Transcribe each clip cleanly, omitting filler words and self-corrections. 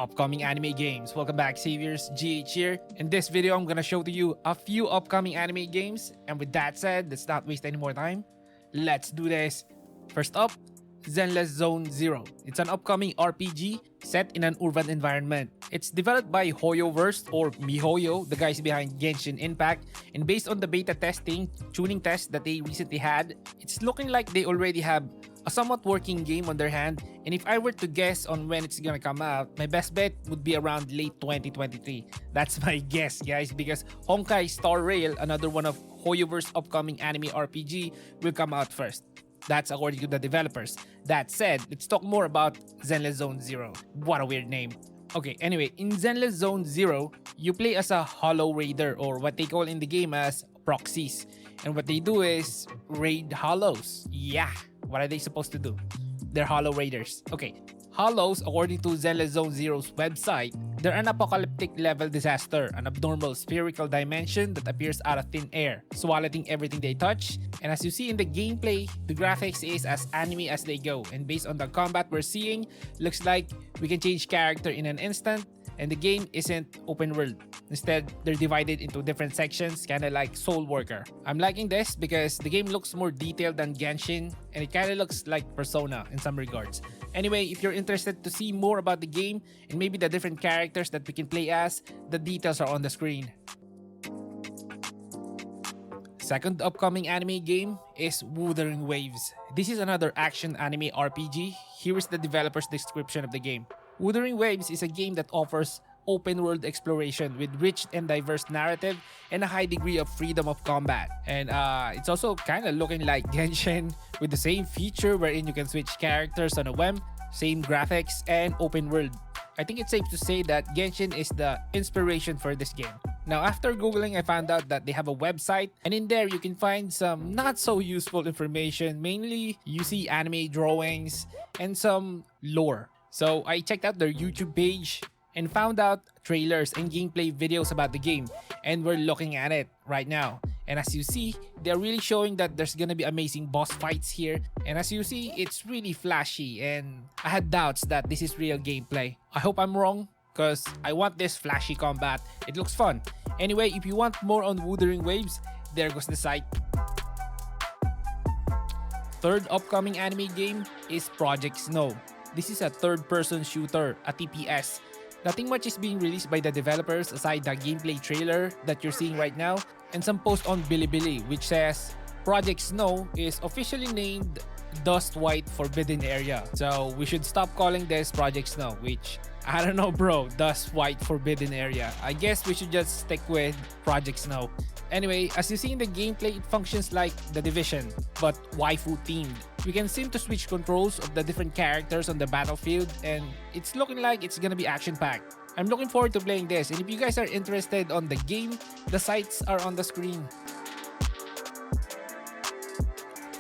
upcoming anime games. Welcome back, Saviors. GH here. In this video, I'm gonna show to you a few upcoming anime games. And with that said, let's not waste any more time. Let's do this. First up, Zenless Zone Zero. It's an upcoming RPG set in an urban environment. It's developed by hoyoverse or miHoYo, the guys behind Genshin Impact, and based on the beta testing, tuning test that they recently had, it's looking like they already have a somewhat working game on their hand, and if I were to guess on when it's gonna come out, my best bet would be around late 2023. That's my guess, guys, because Honkai Star Rail, another one of hoyoverse upcoming anime RPG, will come out first. That's according to the developers. That said, let's talk more about Zenless Zone Zero. What a weird name. Okay, anyway, in Zenless Zone Zero, you play as a Hollow Raider, or what they call in the game as proxies. And what they do is raid hollows. Yeah, what are they supposed to do? They're Hollow Raiders. Okay, hollows, according to Zenless Zone Zero's website, they're an apocalyptic level disaster, an abnormal spherical dimension that appears out of thin air, swallowing everything they touch. And as you see in the gameplay, the graphics is as anime as they go, and based on the combat we're seeing, looks like we can change character in an instant, and the game isn't open world. Instead, they're divided into different sections, kinda like Soul Worker. I'm liking this because the game looks more detailed than Genshin, and it kinda looks like Persona in some regards. Anyway, if you're interested to see more about the game and maybe the different characters that we can play as, the details are on the screen. Second upcoming anime game is Wuthering Waves. This is another action anime RPG. Here is the developer's description of the game. Wuthering Waves is a game that offers open world exploration with rich and diverse narrative and a high degree of freedom of combat. And it's also kind of looking like Genshin with the same feature wherein you can switch characters on a whim, same graphics, and open world. I think it's safe to say that Genshin is the inspiration for this game. Now, after googling, I found out that they have a website, and in there you can find some not so useful information. Mainly, you see anime drawings and some lore. So I checked out their YouTube page and found out trailers and gameplay videos about the game, and we're looking at it right now. And as you see, they're really showing that there's gonna be amazing boss fights here, and as you see, it's really flashy, and I had doubts that this is real gameplay. I hope I'm wrong, cause I want this flashy combat. It looks fun. Anyway, if you want more on Wuthering Waves, there goes the site. Third upcoming anime game is Project Snow. This is a third-person shooter, a TPS. Nothing much is being released by the developers aside the gameplay trailer that you're seeing right now and some post on Bilibili which says Project Snow is officially named Dust White Forbidden Area. So we should stop calling this Project Snow, which I don't know, bro. Dust White Forbidden Area. I guess we should just stick with Project Snow. Anyway, as you see in the gameplay, it functions like The Division, but waifu themed. We can seem to switch controls of the different characters on the battlefield, and it's looking like it's gonna be action-packed. I'm looking forward to playing this, and if you guys are interested on the game, the sites are on the screen.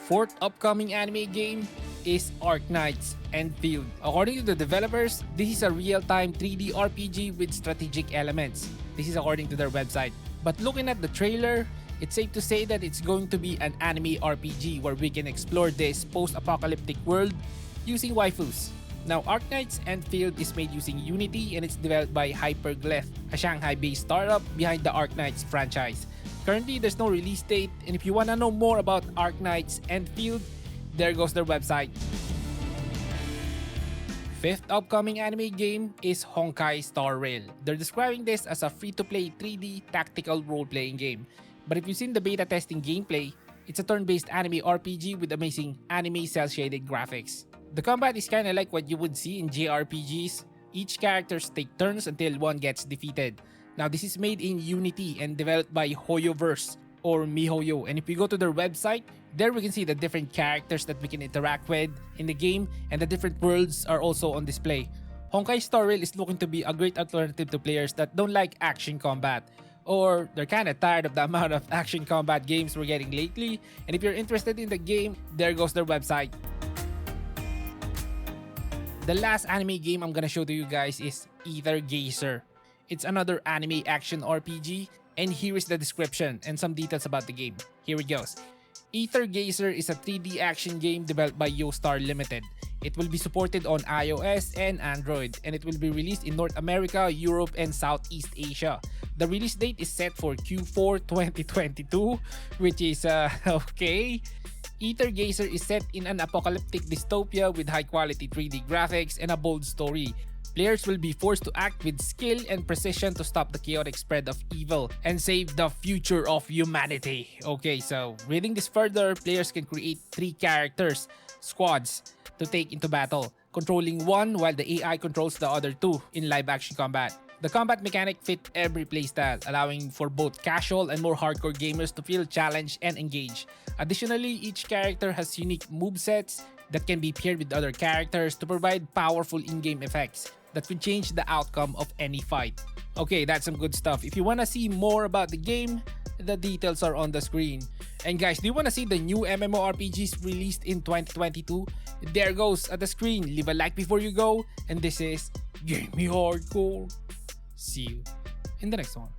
Fourth upcoming anime game is Arknights Endfield. According to the developers, this is a real-time 3D RPG with strategic elements. This is according to their website. But looking at the trailer, it's safe to say that it's going to be an anime RPG where we can explore this post-apocalyptic world using waifus. Now, Arknights Endfield is made using Unity and it's developed by Hyperglyph, a Shanghai-based startup behind the Arknights franchise. Currently, there's no release date, and if you want to know more about Arknights Endfield, there goes their website. Fifth upcoming anime game is Honkai Star Rail. They're describing this as a free-to-play 3D tactical role-playing game. But if you've seen the beta testing gameplay, it's a turn-based anime RPG with amazing anime cel-shaded graphics. The combat is kinda like what you would see in jrpgs. Each characters take turns until one gets defeated. Now this is made in Unity and developed by hoyoverse or miHoYo, and if we go to their website, there we can see the different characters that we can interact with in the game, and the different worlds are also on display. Honkai Star Rail is looking to be a great alternative to players that don't like action combat, or they're kinda tired of the amount of action combat games we're getting lately, and if you're interested in the game, there goes their website. The last anime game I'm gonna show to you guys is Ether Gazer. It's another anime action RPG, and here is the description and some details about the game. Here it goes. Ether Gazer is a 3D action game developed by YoStar Limited. It will be supported on iOS and Android, and it will be released in North America, Europe, and Southeast Asia. The release date is set for Q4 2022, which is okay. Ether Gazer is set in an apocalyptic dystopia with high-quality 3D graphics and a bold story. Players will be forced to act with skill and precision to stop the chaotic spread of evil and save the future of humanity. Okay, so reading this further, players can create 3 characters, squads, to take into battle, controlling one while the AI controls the other 2 in live-action combat. The combat mechanic fit every playstyle, allowing for both casual and more hardcore gamers to feel challenged and engaged. Additionally, each character has unique movesets that can be paired with other characters to provide powerful in-game effects that could change the outcome of any fight. Okay, that's some good stuff. If you wanna see more about the game, the details are on the screen. And guys, do you wanna see the new MMORPGs released in 2022? There goes at the screen. Leave a like before you go. And this is Game Me Hardcore. See you in the next one.